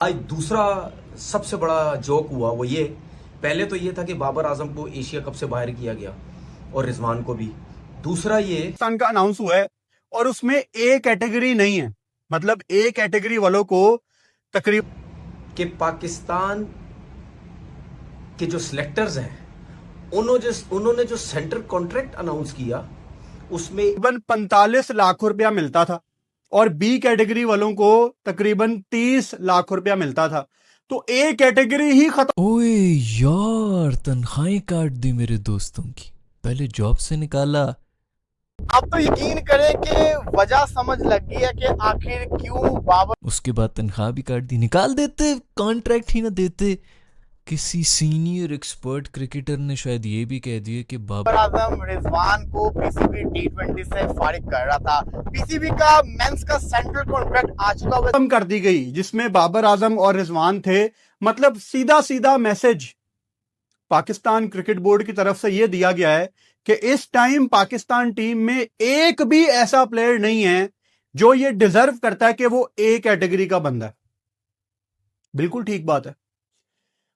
आज दूसरा सबसे बड़ा जोक हुआ वो ये। पहले तो ये था कि बाबर आजम को एशिया कप से बाहर किया गया और रिजवान को भी। दूसरा ये पाकिस्तान का अनाउंस हुआ है और उसमें ए कैटेगरी नहीं है, मतलब ए कैटेगरी वालों को तकरीबन कि पाकिस्तान के जो सिलेक्टर्स हैं उन्होंने जो सेंट्रल कॉन्ट्रैक्ट अनाउंस किया उसमें 45 लाख रुपया मिलता था और बी कैटेगरी वालों को तकरीबन 30 लाख रुपया मिलता था। तो ए कैटेगरी ही खत्म। ओए यार, तनख्वाहें काट दी मेरे दोस्तों की, पहले जॉब से निकाला। अब तो यकीन करें कि वजह समझ लग गई है कि आखिर क्यों बाबर उसके बाद तनख्वाह भी काट दी, निकाल देते, कॉन्ट्रैक्ट ही ना देते। किसी सीनियर एक्सपर्ट क्रिकेटर ने शायद ये भी कह दिया कि बाबर आजम रिजवान को पीसीबी टी20 से फारिग कर रहा था। पीसीबी का मेंस का सेंट्रल कॉन्ट्रैक्ट आ चुका हुआ खत्म कर दी गई, जिसमें बाबर आजम और रिजवान थे। मतलब सीधा सीधा मैसेज पाकिस्तान क्रिकेट बोर्ड की तरफ से यह दिया गया है कि इस टाइम पाकिस्तान टीम में एक भी ऐसा प्लेयर नहीं है जो ये डिजर्व करता है कि वो ए कैटेगरी का बंदा है। बिल्कुल ठीक बात है।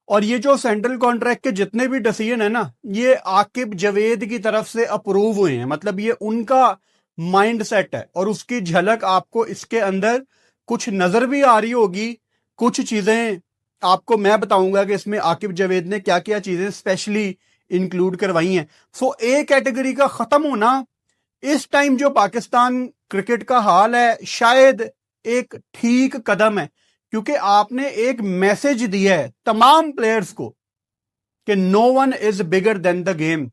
और ये जो सेंट्रल कॉन्ट्रैक्ट के जितने भी डिसीजन है ना, ये आकिब जवेद की तरफ से अप्रूव हुए हैं। मतलब ये उनका माइंड सेट है और उसकी झलक आपको इसके अंदर कुछ नजर भी आ रही होगी। कुछ चीजें आपको मैं बताऊंगा कि इसमें आकिब जवेद ने क्या क्या चीजें स्पेशली इंक्लूड करवाई हैं। सो ए कैटेगरी का खत्म होना इस टाइम जो पाकिस्तान क्रिकेट का हाल है, शायद एक ठीक कदम है, क्योंकि आपने एक मैसेज दिया है तमाम प्लेयर्स को कि no one is bigger than the game.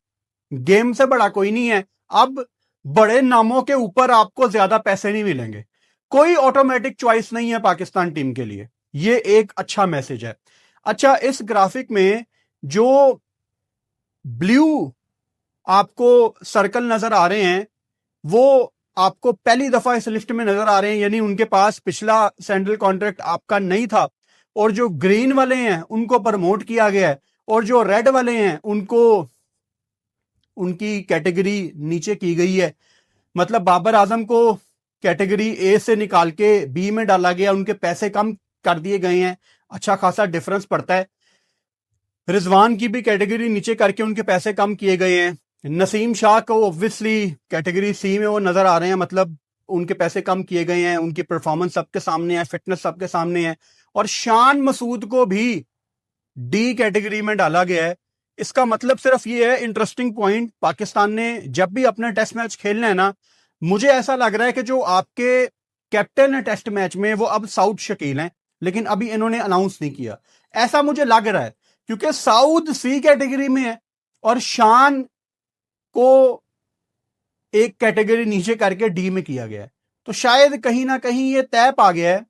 Game से बड़ा कोई नहीं है। अब बड़े नामों के ऊपर आपको ज्यादा पैसे नहीं मिलेंगे। कोई ऑटोमेटिक चॉइस नहीं है पाकिस्तान टीम के लिए। ये एक अच्छा मैसेज है। अच्छा, इस ग्राफिक में जो ब्लू आपको सर्कल नजर आ रहे हैं वो आपको पहली दफा इस लिस्ट में नजर आ रहे हैं, यानी उनके पास पिछला सेंट्रल कॉन्ट्रैक्ट आपका नहीं था। और जो ग्रीन वाले हैं उनको प्रमोट किया गया है और जो रेड वाले हैं उनको उनकी कैटेगरी नीचे की गई है। मतलब बाबर आजम को कैटेगरी ए से निकाल के बी में डाला गया, उनके पैसे कम कर दिए गए हैं। अच्छा खासा डिफरेंस पड़ता है। रिजवान की भी कैटेगरी नीचे करके उनके पैसे कम किए गए हैं। नसीम शाह को ऑब्वियसली कैटेगरी सी में वो नजर आ रहे हैं, मतलब उनके पैसे कम किए गए हैं। उनकी परफॉर्मेंस सबके सामने है, फिटनेस सबके सामने है। और शान मसूद को भी डी कैटेगरी में डाला गया है। इसका मतलब सिर्फ ये है, इंटरेस्टिंग पॉइंट, पाकिस्तान ने जब भी अपना टेस्ट मैच खेलना है ना, मुझे ऐसा लग रहा है कि जो आपके कैप्टन है टेस्ट मैच में वो अब साउथ शकील हैं, लेकिन अभी इन्होंने अनाउंस नहीं किया। ऐसा मुझे लग रहा है क्योंकि साउथ सी कैटेगरी में है और शान को एक कैटेगरी नीचे करके डी में किया गया है। तो शायद कहीं ना कहीं ये तय पा गया है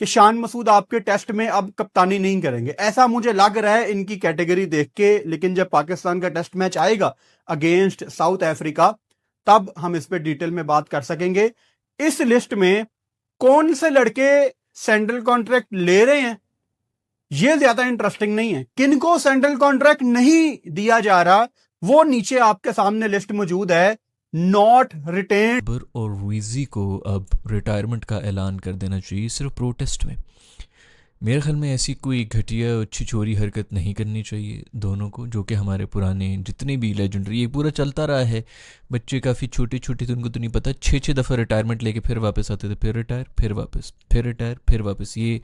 कि शान मसूद आपके टेस्ट में अब कप्तानी नहीं करेंगे। ऐसा मुझे लग रहा है इनकी कैटेगरी देख के। लेकिन जब पाकिस्तान का टेस्ट मैच आएगा अगेंस्ट साउथ अफ्रीका, तब हम इस पे डिटेल में बात कर सकेंगे। इस लिस्ट में कौन से लड़के सेंट्रल कॉन्ट्रैक्ट ले रहे हैं ये ज्यादा इंटरेस्टिंग नहीं है। किनको सेंट्रल कॉन्ट्रैक्ट नहीं दिया जा रहा वो नीचे आपके सामने लिस्ट मौजूद है। नॉट रिटेन बाबर और वीजी को अब रिटायरमेंट का ऐलान कर देना चाहिए, सिर्फ प्रोटेस्ट में। मेरे ख्याल में ऐसी कोई घटिया छिछोरी हरकत नहीं करनी चाहिए दोनों को, जो कि हमारे पुराने जितने भी लेजेंडरी, ये पूरा चलता रहा है। बच्चे काफ़ी छोटे छोटे थे, उनको तो नहीं पता, 6-6 दफ़ा रिटायरमेंट लेके फिर वापस आते थे, फिर रिटायर, फिर वापस, फिर रिटायर, फिर वापस। ये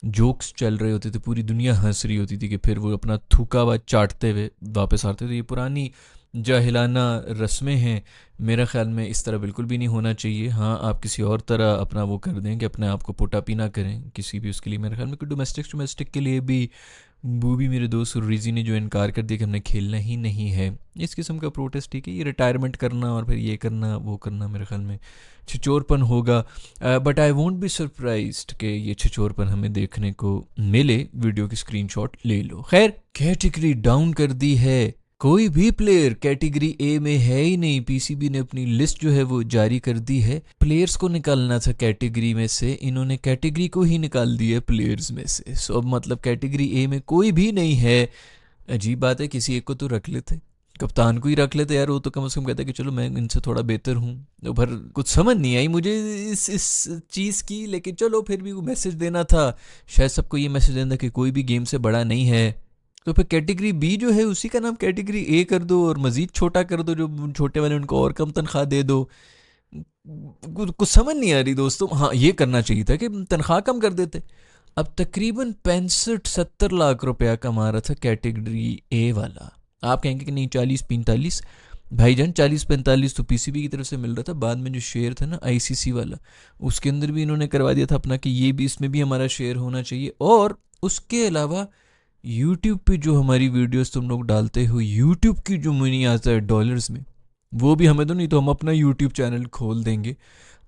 जोक्स चल रहे होते थे, पूरी दुनिया हंस रही होती थी कि फिर वो अपना थूका हुआ चाटते हुए वापस आते थे। ये पुरानी जाहिलाना रस्में हैं। मेरा ख्याल में इस तरह बिल्कुल भी नहीं होना चाहिए। हाँ, आप किसी और तरह अपना वो कर दें कि अपने आप को पोटापी ना करें किसी भी उसके लिए। मेरे ख्याल में कोई डोमेस्टिक के लिए भी, वो भी मेरे दोस्त रिजी ने जो इनकार कर दिया कि हमने खेलना ही नहीं है, इस किस्म का प्रोटेस्ट, ठीक है। ये रिटायरमेंट करना और फिर ये करना वो करना मेरे ख्याल में छिचोरपन होगा। But I won't be surprised कि ये छिचोरपन हमें देखने को मिले। वीडियो की स्क्रीनशॉट ले लो। खैर, कैटेगरी डाउन कर दी है, कोई भी प्लेयर कैटेगरी ए में है ही नहीं। पीसीबी ने अपनी लिस्ट जो है वो जारी कर दी है। प्लेयर्स को निकालना था कैटेगरी में से, इन्होंने कैटेगरी को ही निकाल दिया प्लेयर्स में से। सो अब मतलब कैटेगरी ए में कोई भी नहीं है। अजीब बात है, किसी एक को तो रख लेते, कप्तान को ही रख लेते यार, वो तो कम से कम कहता कि चलो मैं इनसे थोड़ा बेहतर हूँ। तो पर कुछ समझ नहीं आई मुझे इस चीज़ की, लेकिन चलो फिर भी वो मैसेज देना था, शायद सबको ये मैसेज देना कि कोई भी गेम से बड़ा नहीं है। तो फिर कैटेगरी बी जो है उसी का नाम कैटेगरी ए कर दो और मज़ीद छोटा कर दो, जो छोटे वाले उनको और कम तनख्वाह दे दो। कुछ समझ नहीं आ रही दोस्तों। हाँ, ये करना चाहिए था कि तनख्वाह कम कर देते। अब तकरीबन 65-70 लाख रुपया कमा रहा था कैटेगरी ए वाला। आप कहेंगे कि नहीं 40-45, भाईजान 40-45 तो पीसीबी की तरफ से मिल रहा था। बाद में जो शेयर था ना आईसीसी वाला, उसके अंदर भी इन्होंने करवा दिया था अपना कि ये भी, इसमें भी हमारा शेयर होना चाहिए। और उसके अलावा यूट्यूब पे जो हमारी वीडियोस तुम लोग डालते हो, यूट्यूब की जो मनी आता है डॉलर्स में, वो भी हमें दो, नहीं तो हम अपना यूट्यूब चैनल खोल देंगे।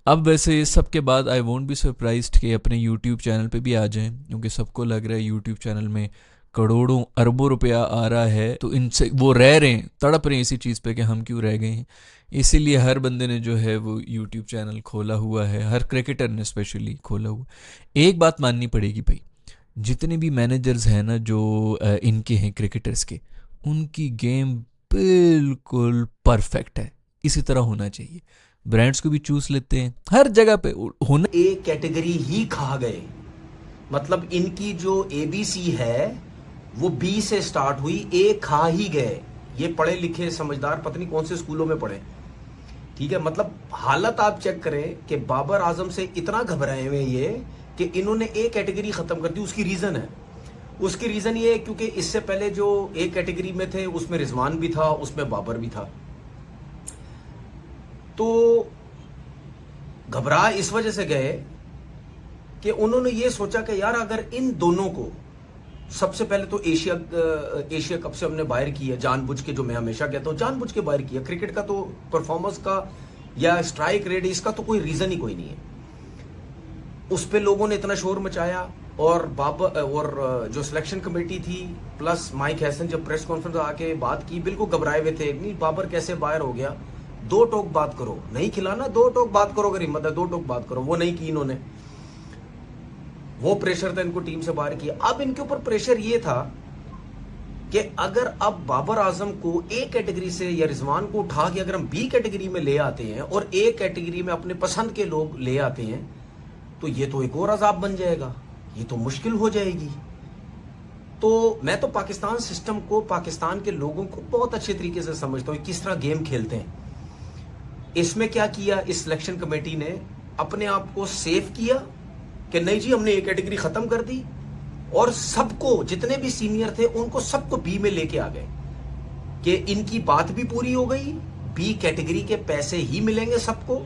अब वैसे इस सब के बाद आई वोंट बी सरप्राइज्ड कि अपने यूट्यूब चैनल पे भी आ जाएं, क्योंकि सबको लग रहा है यूट्यूब चैनल में करोड़ों अरबों रुपया आ रहा है। तो इनसे वो रह रहे हैं, तड़प रहे हैं इसी चीज़ पे कि हम क्यों रह गए हैं। इसीलिए हर बंदे ने जो है वो यूट्यूब चैनल खोला हुआ है, हर क्रिकेटर ने स्पेशली खोला हुआ। एक बात माननी पड़ेगी भाई, जितने भी मैनेजर्स हैं ना जो इनके हैं क्रिकेटर्स के, उनकी गेम बिल्कुल परफेक्ट है। इसी तरह होना चाहिए। ब्रांड्स को भी चूस लेते हैं हर जगह पे होना। ए कैटेगरी ही खा गए, मतलब इनकी जो एबीसी है वो बी से स्टार्ट हुई, ए खा ही गए। ये पढ़े लिखे समझदार पता नहीं कौन से स्कूलों में पढ़े, ठीक है। मतलब हालत आप चेक करें कि बाबर आजम से इतना घबराए हुए ये कि इन्होंने ए कैटेगरी खत्म कर दी। उसकी रीजन है, उसकी रीजन ये है क्योंकि इससे पहले जो ए कैटेगरी में थे उसमें रिजवान भी था, उसमें बाबर भी था। तो घबरा इस वजह से गए कि उन्होंने ये सोचा कि यार अगर इन दोनों को, सबसे पहले तो एशिया कप से हमने बाहर किया जानबूझ के, जो मैं हमेशा कहता हूं जानबूझ के बाहर किया। क्रिकेट का तो परफॉर्मेंस का या स्ट्राइक रेट इसका तो कोई रीजन ही कोई नहीं है। उस पे लोगों ने इतना शोर मचाया और बाबर और जो सिलेक्शन कमेटी थी प्लस माइक हैसन जब प्रेस कॉन्फ्रेंस आके बात की, बिल्कुल घबराए हुए थे। नहीं बाबर कैसे बाहर हो गया, 2 टोक बात करो, नहीं खिलाना 2 टोक बात करो, अगर हिम्मत है 2 टोक बात करो। वो नहीं की इन्होंने, वो प्रेशर था इनको टीम से बाहर किया। अब इनके ऊपर प्रेशर ये था कि अगर अब बाबर आजम को ए कैटेगरी से या रिजवान को उठा के अगर हम बी कैटेगरी में ले आते हैं और ए कैटेगरी में अपने पसंद के लोग ले आते हैं, तो ये तो एक और अजाब बन जाएगा, ये तो मुश्किल हो जाएगी। तो मैं तो पाकिस्तान सिस्टम को, पाकिस्तान के लोगों को बहुत अच्छे तरीके से समझता हूँ किस तरह गेम खेलते हैं। इसमें क्या किया इस सिलेक्शन कमेटी ने, अपने आप को सेफ किया कि नहीं जी हमने ए कैटेगरी खत्म कर दी, और सबको, जितने भी सीनियर थे उनको सबको बी में लेके आ गए कि इनकी बात भी पूरी हो गई, बी कैटेगरी के पैसे ही मिलेंगे सबको,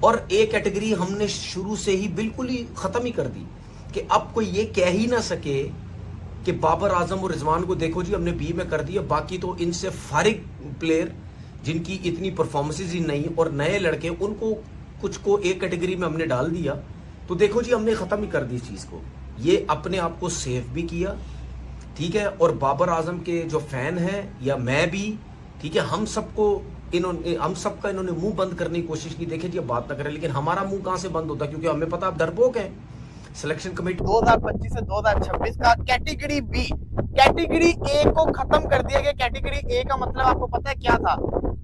और ए कैटेगरी हमने शुरू से ही बिल्कुल ही खत्म ही कर दी कि अब कोई ये कह ही ना सके कि बाबर आजम और रिजवान को देखो जी हमने बी में कर दिया, बाकी तो इनसे फारिग प्लेयर जिनकी इतनी परफॉर्मेंसेज ही नहीं और नए लड़के उनको कुछ को ए कैटेगरी में हमने डाल दिया, तो देखो जी हमने खत्म ही कर दी इस चीज को। ये अपने आप को सेफ भी किया, ठीक है। और बाबर आजम के जो फैन हैं या मैं भी, ठीक है, हम सबका इन्होंने मुंह बंद करने की कोशिश की। देखे जी अब बात ना करें, लेकिन हमारा मुंह कहां से बंद होता, क्योंकि हमें पता आप डरपोक हैं। सिलेक्शन कमेटी 2025 से 2026 का कैटेगरी बी, कैटेगरी ए को खत्म कर दिया गया। कैटेगरी ए का मतलब आपको पता है क्या था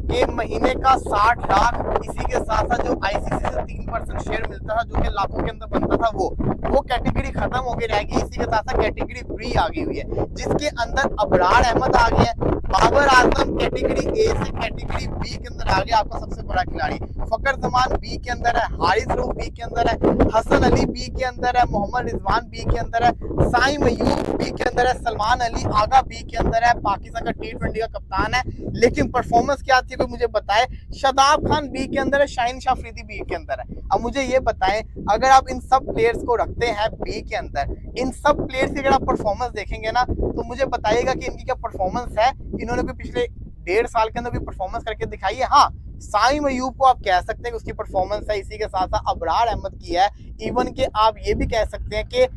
कि महीने का 60 लाख, इसी के साथ साथ जो आईसीसी से 3% शेयर मिलता था जो कि लाखों के अंदर बनता था, वो कैटेगरी खत्म हो गई रहेगी। इसी के साथ साथ कैटेगरी बी आ गई हुई है जिसके अंदर अबरार अहमद आ गया है। बाबर आजम कैटेगरी ए से कैटेगरी बी के अंदर आ गया, आपका सबसे बड़ा खिलाड़ी। फकर जमान बी के अंदर है, हारिस रऊफ बी के अंदर है, हसन अली बी के अंदर है, मोहम्मद रिजवान बी के अंदर है, साइम अयूब बी के अंदर है, सलमान अली आगा बी के अंदर है, पाकिस्तान का T20 का कप्तान है। लेकिन परफॉर्मेंस क्या थी कोई मुझे बताए। शादाब खान बी के अंदर है, शाहीन शाह अफरीदी बी के अंदर है। अब मुझे ये बताएं, अगर आप इन सब प्लेयर्स को रखते हैं बी के अंदर, इन सब प्लेयर्स की अगर आप परफॉर्मेंस देखेंगे ना, तो मुझे बताइएगा कि इनकी क्या परफॉर्मेंस है। इन्होंने कोई पिछले 1.5 साल के अंदर कोई परफॉर्मेंस करके दिखाई है? हाँ, साइम अयूब को आप कह सकते हैं कि उसकी परफॉर्मेंस है, इसी के साथ साथ अबरार अहमद की है। इवन के आप ये भी कह सकते हैं कि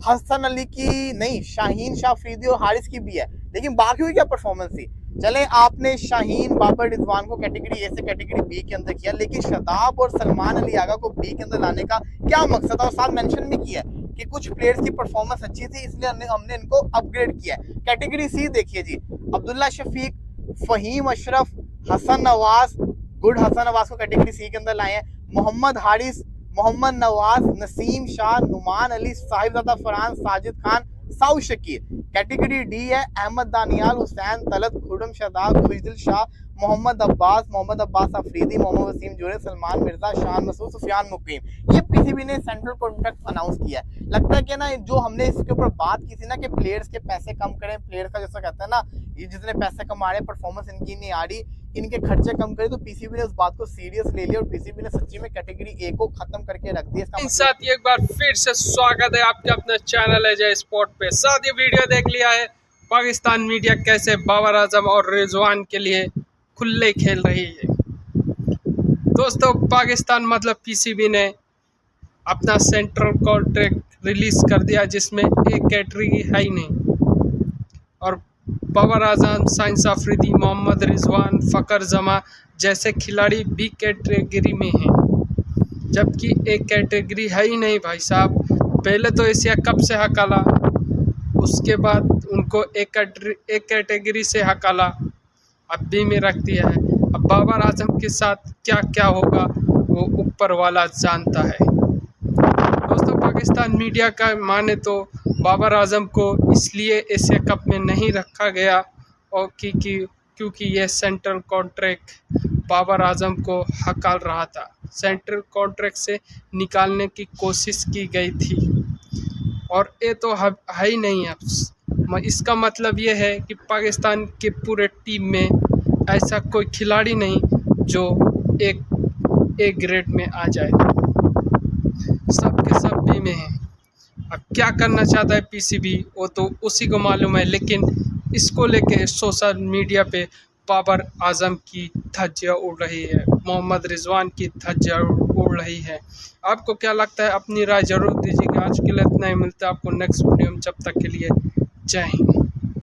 हसन अली की नहीं, शाहीन शाह अफरीदी और हारिस की भी है। लेकिन बाकी की क्या परफॉर्मेंस थी? चले आपने शाहीन, बाबर, रिजवान को कैटेगरी ए से कैटेगरी बी के अंदर किया, लेकिन शादाब और सलमान अली आगा को बी के अंदर लाने का क्या मकसद था? और साथ मेंशन भी किया कि कुछ प्लेयर्स की परफॉर्मेंस अच्छी थी इसलिए हमने इनको अपग्रेड किया। कैटेगरी सी देखिए जी, अब्दुल्ला शफीक, फहीम अशरफ, हसन नवाज, गुड हसन नवाज को कैटेगरी सी के अंदर लाए हैं। मोहम्मद हारिस, मोहम्मद नवाज, नसीम शाह, नुमान अली, साहिबजादा फरहान, साजिद खान, साउ शकीर। कैटेगरी डी है अहमद दानियाल, हुसैन तलत, खुर्रम शहदाद, खुशदिल शाह, मोहम्मद अब्बास अफरीदी, मोहम्मद वसीम जोरे, सलमान मिर्जा, शान मसूद, सुफियान मुकीम। ये पीसीबी ने सेंट्रल कॉन्ट्रैक्ट अनाउंस किया है। लगता है कि ना जो हमने इसके ऊपर बात की थी ना कि प्लेयर्स के पैसे कम करें, प्लेयर्स का जैसा कहता है ना, ये जितने पैसे कमा रहे हैं परफॉर्मेंस इनकी नहीं आ रही, इनके खर्चे कम करें, तो पीसीबी ने उस बात को सीरियस ले लिया और पीसीबी ने सच्ची में कैटेगरी ए को खत्म करके रख दिया। इसका साथ ही एक बार फिर से स्वागत है आपके अपने चैनल है जय स्पोर्ट पे। साथ ही वीडियो देख लिया है पाकिस्तान मीडिया कैसे बाबर आजम और रिजवान के लिए खुले खेल रही है। दोस्तों पाकिस्तान मतलब पीसीबी ने अपना सेंट्रल कॉन्ट्रैक्ट रिलीज कर दिया जिसमें एक कैटेगरी है ही नहीं, और बाबर आजम, साइंस अफरीदी, मोहम्मद रिजवान, फ़कर जमा जैसे खिलाड़ी बी कैटेगरी में हैं, जबकि एक कैटेगरी है ही नहीं भाई साहब। पहले तो एशिया कप से हकाला, उसके बाद उनको एक कैटेगरी से हकाला, अब बी में रख दिया है। अब बाबर आजम के साथ क्या क्या होगा वो ऊपर वाला जानता है। दोस्तों पाकिस्तान मीडिया का माने तो बाबर आजम को इसलिए एशिया कप में नहीं रखा गया और क्योंकि यह सेंट्रल कॉन्ट्रैक्ट बाबर आजम को हकाल रहा था, सेंट्रल कॉन्ट्रैक्ट से निकालने की कोशिश की गई थी, और ये तो है ही नहीं। अब इसका मतलब ये है कि पाकिस्तान के पूरे टीम में ऐसा कोई खिलाड़ी नहीं जो एक ग्रेड में आ जाए, सब के सब बी में हैं। अब क्या करना चाहता है पीसीबी वो तो उसी को मालूम है, लेकिन इसको लेके सोशल मीडिया पे बाबर आजम की धज्जियां उड़ रही है, मोहम्मद रिजवान की धज्जियां उड़ रही है। आपको क्या लगता है? अपनी राय जरूर दीजिएगा। आज के लिए इतना ही, मिलता है आपको नेक्स्ट वीडियो में, जब तक के लिए जय हिंद।